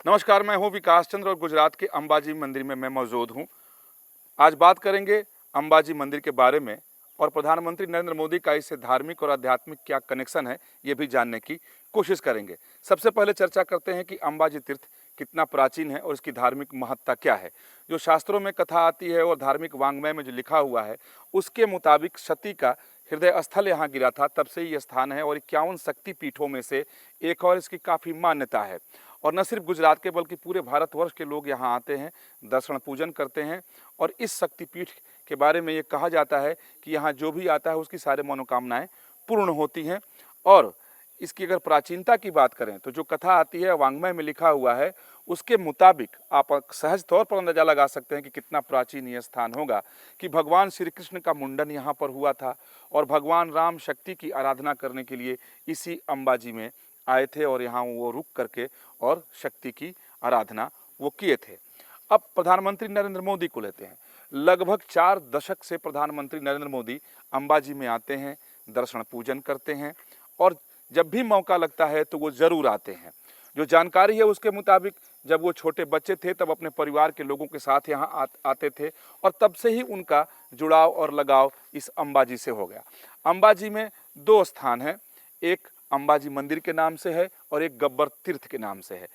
नमस्कार, मैं हूं विकास चंद्र और गुजरात के अंबाजी मंदिर में मैं मौजूद हूं। आज बात करेंगे अंबाजी मंदिर के बारे में और प्रधानमंत्री नरेंद्र मोदी का इससे धार्मिक और आध्यात्मिक क्या कनेक्शन है, ये भी जानने की कोशिश करेंगे। सबसे पहले चर्चा करते हैं कि अंबाजी तीर्थ कितना प्राचीन है और इसकी धार्मिक महत्ता क्या है। जो शास्त्रों में कथा आती है और धार्मिक वांग्मय में जो लिखा हुआ है, उसके मुताबिक सती का हृदय स्थल यहाँ गिरा था, तब से ये स्थान है और 51 शक्ति पीठों में से एक और इसकी काफ़ी मान्यता है। और न सिर्फ गुजरात के बल्कि पूरे भारतवर्ष के लोग यहाँ आते हैं, दर्शन पूजन करते हैं। और इस शक्तिपीठ के बारे में ये कहा जाता है कि यहाँ जो भी आता है उसकी सारी मनोकामनाएं पूर्ण होती हैं। और इसकी अगर प्राचीनता की बात करें तो जो कथा आती है, वांग्मय में लिखा हुआ है, उसके मुताबिक आप सहज तौर पर अंदाजा लगा सकते हैं कि कितना प्राचीन ये स्थान होगा। कि भगवान श्री कृष्ण का मुंडन यहाँ पर हुआ था और भगवान राम शक्ति की आराधना करने के लिए इसी अंबाजी में आए थे और यहाँ वो रुक करके और शक्ति की आराधना वो किए थे। अब प्रधानमंत्री नरेंद्र मोदी को लेते हैं। लगभग 4 दशक से प्रधानमंत्री नरेंद्र मोदी अंबाजी में आते हैं, दर्शन पूजन करते हैं और जब भी मौका लगता है तो वो ज़रूर आते हैं। जो जानकारी है उसके मुताबिक जब वो छोटे बच्चे थे तब अपने परिवार के लोगों के साथ यहाँ आते थे और तब से ही उनका जुड़ाव और लगाव इस अंबाजी से हो गया। अंबाजी में 2 स्थान हैं, एक अंबाजी मंदिर के नाम से है और एक गब्बर तीर्थ के नाम से है।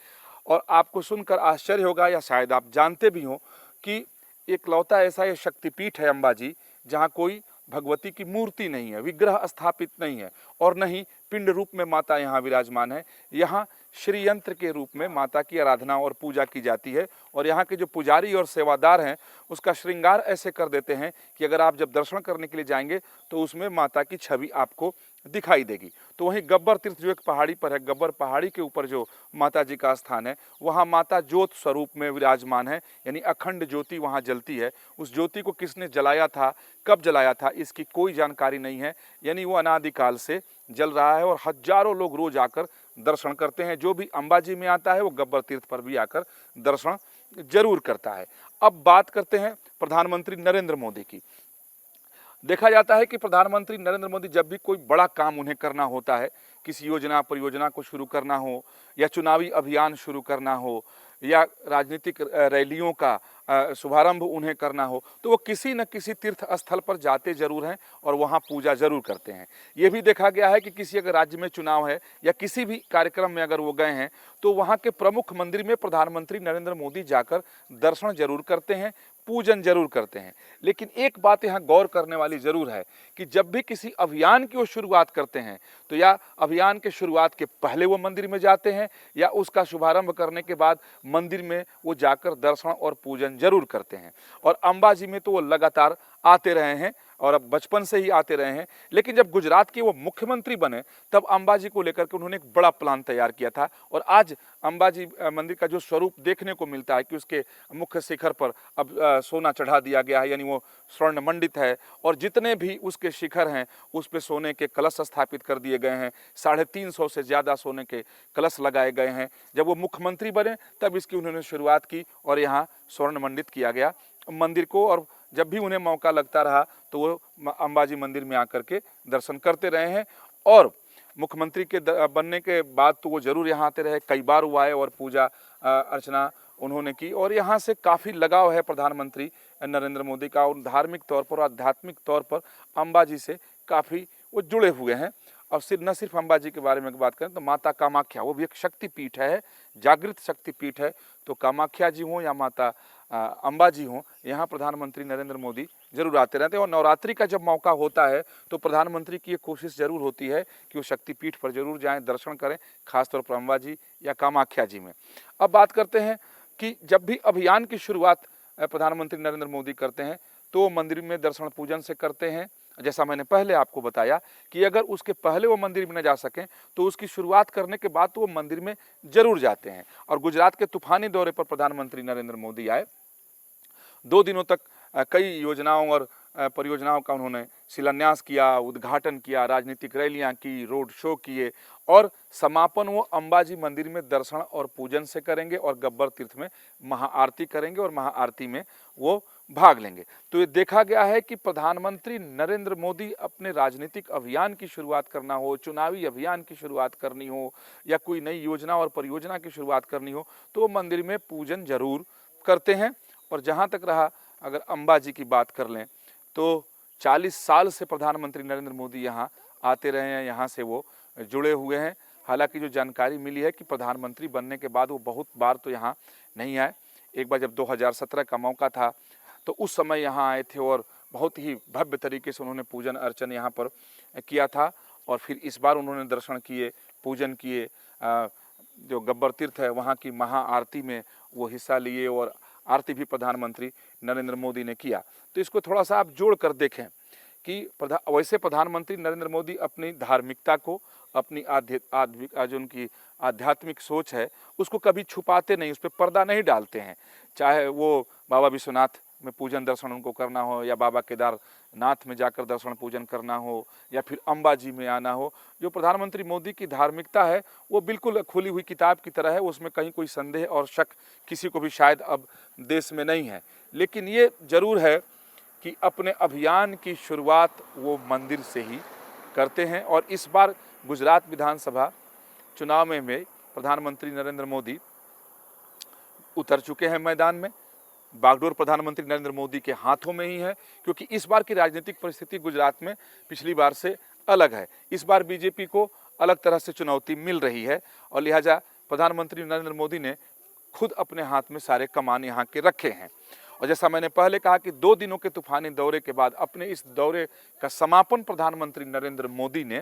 और आपको सुनकर आश्चर्य होगा या शायद आप जानते भी हों कि एकलौता ऐसा ये शक्तिपीठ है अंबाजी जहाँ कोई भगवती की मूर्ति नहीं है, विग्रह स्थापित नहीं है और न ही पिंड रूप में माता यहाँ विराजमान है। यहाँ श्री यंत्र के रूप में माता की आराधना और पूजा की जाती है और यहाँ के जो पुजारी और सेवादार हैं उसका श्रृंगार ऐसे कर देते हैं कि अगर आप जब दर्शन करने के लिए जाएंगे तो उसमें माता की छवि आपको दिखाई देगी। तो वहीं गब्बर तीर्थ जो एक पहाड़ी पर है, गब्बर पहाड़ी के ऊपर जो माता जी का स्थान है, वहाँ माता ज्योत स्वरूप में विराजमान है, यानी अखंड ज्योति वहाँ जलती है। उस ज्योति को किसने जलाया था, कब जलाया था, इसकी कोई जानकारी नहीं है, यानी वो अनादिकाल से जल रहा है और हजारों लोग रोज आकर दर्शन करते हैं। जो भी अंबाजी में आता है वो गब्बर तीर्थ पर भी आकर दर्शन जरूर करता है। अब बात करते हैं प्रधानमंत्री नरेंद्र मोदी की। देखा जाता है कि प्रधानमंत्री नरेंद्र मोदी जब भी कोई बड़ा काम उन्हें करना होता है, किसी योजना परियोजना को शुरू करना हो या चुनावी अभियान शुरू करना हो या राजनीतिक रैलियों का शुभारंभ उन्हें करना हो, तो वो किसी न किसी तीर्थ स्थल पर जाते जरूर हैं और वहाँ पूजा जरूर करते हैं। ये भी देखा गया है कि किसी अगर राज्य में चुनाव है या किसी भी कार्यक्रम में अगर वो गए हैं तो वहाँ के प्रमुख मंदिर में प्रधानमंत्री नरेंद्र मोदी जाकर दर्शन जरूर करते हैं, पूजन जरूर करते हैं। लेकिन एक बात यहाँ गौर करने वाली जरूर है कि जब भी किसी अभियान की वो शुरुआत करते हैं तो या अभियान के शुरुआत के पहले वो मंदिर में जाते हैं या उसका शुभारंभ करने के बाद मंदिर में वो जाकर दर्शन और पूजन जरूर करते हैं। और अंबाजी में तो वो लगातार आते रहे हैं और अब बचपन से ही आते रहे हैं। लेकिन जब गुजरात के वो मुख्यमंत्री बने तब अंबाजी को लेकर के उन्होंने एक बड़ा प्लान तैयार किया था और आज अंबाजी मंदिर का जो स्वरूप देखने को मिलता है कि उसके मुख्य शिखर पर अब सोना चढ़ा दिया गया है, यानी वो स्वर्ण मंडित है और जितने भी उसके शिखर हैं उस पे सोने के कलश स्थापित कर दिए गए हैं। 350 से ज़्यादा सोने के कलश लगाए गए हैं। जब वो मुख्यमंत्री बने तब इसकी उन्होंने शुरुआत की और यहाँ स्वर्ण मंडित किया गया मंदिर को। और जब भी उन्हें मौका लगता रहा तो वो अंबाजी मंदिर में आकर के दर्शन करते रहे हैं और मुख्यमंत्री के बनने के बाद तो वो जरूर यहाँ आते रहे। कई बार वो आए और पूजा अर्चना उन्होंने की और यहाँ से काफ़ी लगाव है प्रधानमंत्री नरेंद्र मोदी का और धार्मिक तौर पर, आध्यात्मिक तौर पर अंबाजी से काफ़ी वो जुड़े हुए हैं। और न सिर्फ अंबाजी के बारे में बात करें तो माता कामाख्या, वो भी एक शक्तिपीठ है, जागृत शक्तिपीठ है। तो कामाख्या जी हों या माता अंबाजी हों, यहाँ प्रधानमंत्री नरेंद्र मोदी जरूर आते रहते हैं। और नवरात्रि का जब मौका होता है तो प्रधानमंत्री की ये कोशिश जरूर होती है कि वो शक्तिपीठ पर जरूर जाएं, दर्शन करें, खासतौर पर अंबाजी या कामाख्या जी में। अब बात करते हैं कि जब भी अभियान की शुरुआत प्रधानमंत्री नरेंद्र मोदी करते हैं तो मंदिर में दर्शन पूजन से करते हैं। जैसा मैंने पहले आपको बताया कि अगर उसके पहले वो मंदिर में न जा सकें तो उसकी शुरुआत करने के बाद तो वो मंदिर में जरूर जाते हैं। और गुजरात के तूफानी दौरे पर प्रधानमंत्री नरेंद्र मोदी आए। 2 दिनों तक कई योजनाओं और परियोजनाओं का उन्होंने शिलान्यास किया, उद्घाटन किया, राजनीतिक रैलियां की, रोड शो किए और समापन वो अंबाजी मंदिर में दर्शन और पूजन से करेंगे और गब्बर तीर्थ में महाआरती करेंगे और महाआरती में वो भाग लेंगे। तो ये देखा गया है कि प्रधानमंत्री नरेंद्र मोदी अपने राजनीतिक अभियान की शुरुआत करना हो, चुनावी अभियान की शुरुआत करनी हो या कोई नई योजना और परियोजना की शुरुआत करनी हो तो वो मंदिर में पूजन जरूर करते हैं। और जहाँ तक रहा अगर अंबाजी की बात कर लें तो 40 साल से प्रधानमंत्री नरेंद्र मोदी यहाँ आते रहे हैं, यहाँ से वो जुड़े हुए हैं। हालांकि जो जानकारी मिली है कि प्रधानमंत्री बनने के बाद वो बहुत बार तो यहाँ नहीं आए। एक बार जब 2017 का मौका था तो उस समय यहाँ आए थे और बहुत ही भव्य तरीके से उन्होंने पूजन अर्चन यहाँ पर किया था। और फिर इस बार उन्होंने दर्शन किए, पूजन किए, जो गब्बर तीर्थ है वहाँ की महाआरती में वो हिस्सा लिए और आरती भी प्रधानमंत्री नरेंद्र मोदी ने किया। तो इसको थोड़ा सा आप जोड़ कर देखें कि वैसे प्रधानमंत्री नरेंद्र मोदी अपनी धार्मिकता को, अपनी जो उनकी आध्यात्मिक सोच है उसको कभी छुपाते नहीं, उस पर पर्दा नहीं डालते हैं। चाहे वो बाबा विश्वनाथ में पूजन दर्शन उनको करना हो या बाबा केदारनाथ में जाकर दर्शन पूजन करना हो या फिर अंबाजी में आना हो, जो प्रधानमंत्री मोदी की धार्मिकता है वो बिल्कुल खुली हुई किताब की तरह है, उसमें कहीं कोई संदेह और शक किसी को भी शायद अब देश में नहीं है। लेकिन ये जरूर है कि अपने अभियान की शुरुआत वो मंदिर से ही करते हैं। और इस बार गुजरात विधानसभा चुनाव में प्रधानमंत्री नरेंद्र मोदी उतर चुके हैं मैदान में। बागडोर प्रधानमंत्री नरेंद्र मोदी के हाथों में ही है, क्योंकि इस बार की राजनीतिक परिस्थिति गुजरात में पिछली बार से अलग है। इस बार बीजेपी को अलग तरह से चुनौती मिल रही है और लिहाजा प्रधानमंत्री नरेंद्र मोदी ने खुद अपने हाथ में सारे कमान यहाँ के रखे हैं। और जैसा मैंने पहले कहा कि 2 दिनों के तूफानी दौरे के बाद अपने इस दौरे का समापन प्रधानमंत्री नरेंद्र मोदी ने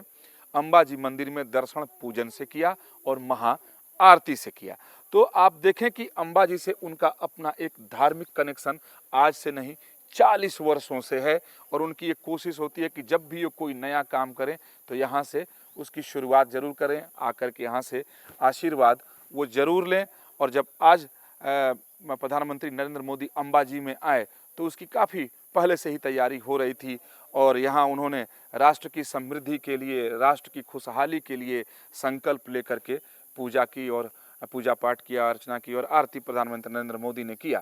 अंबाजी मंदिर में दर्शन पूजन से किया और महाआरती से किया। तो आप देखें कि अंबाजी से उनका अपना एक धार्मिक कनेक्शन आज से नहीं 40 वर्षों से है और उनकी एक कोशिश होती है कि जब भी ये कोई नया काम करें तो यहाँ से उसकी शुरुआत जरूर करें, आकर के यहाँ से आशीर्वाद वो जरूर लें। और जब आज प्रधानमंत्री नरेंद्र मोदी अंबाजी में आए तो उसकी काफ़ी पहले से ही तैयारी हो रही थी और यहाँ उन्होंने राष्ट्र की समृद्धि के लिए, राष्ट्र की खुशहाली के लिए संकल्प लेकर के पूजा की और पूजा पाठ किया, अर्चना की और आरती प्रधानमंत्री नरेंद्र मोदी ने किया।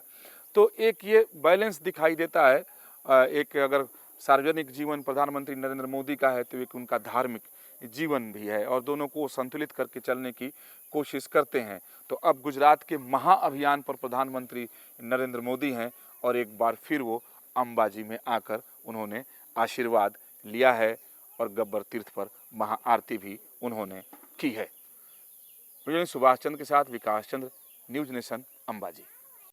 तो एक ये बैलेंस दिखाई देता है। एक अगर सार्वजनिक जीवन प्रधानमंत्री नरेंद्र मोदी का है तो एक उनका धार्मिक जीवन भी है और दोनों को संतुलित करके चलने की कोशिश करते हैं। तो अब गुजरात के महाअभियान पर प्रधानमंत्री नरेंद्र मोदी हैं और एक बार फिर वो अंबाजी में आकर उन्होंने आशीर्वाद लिया है और गब्बर तीर्थ पर महाआरती भी उन्होंने की है। सुभाष चंद्र के साथ विकास चंद्र, न्यूज नेशन, अंबाजी।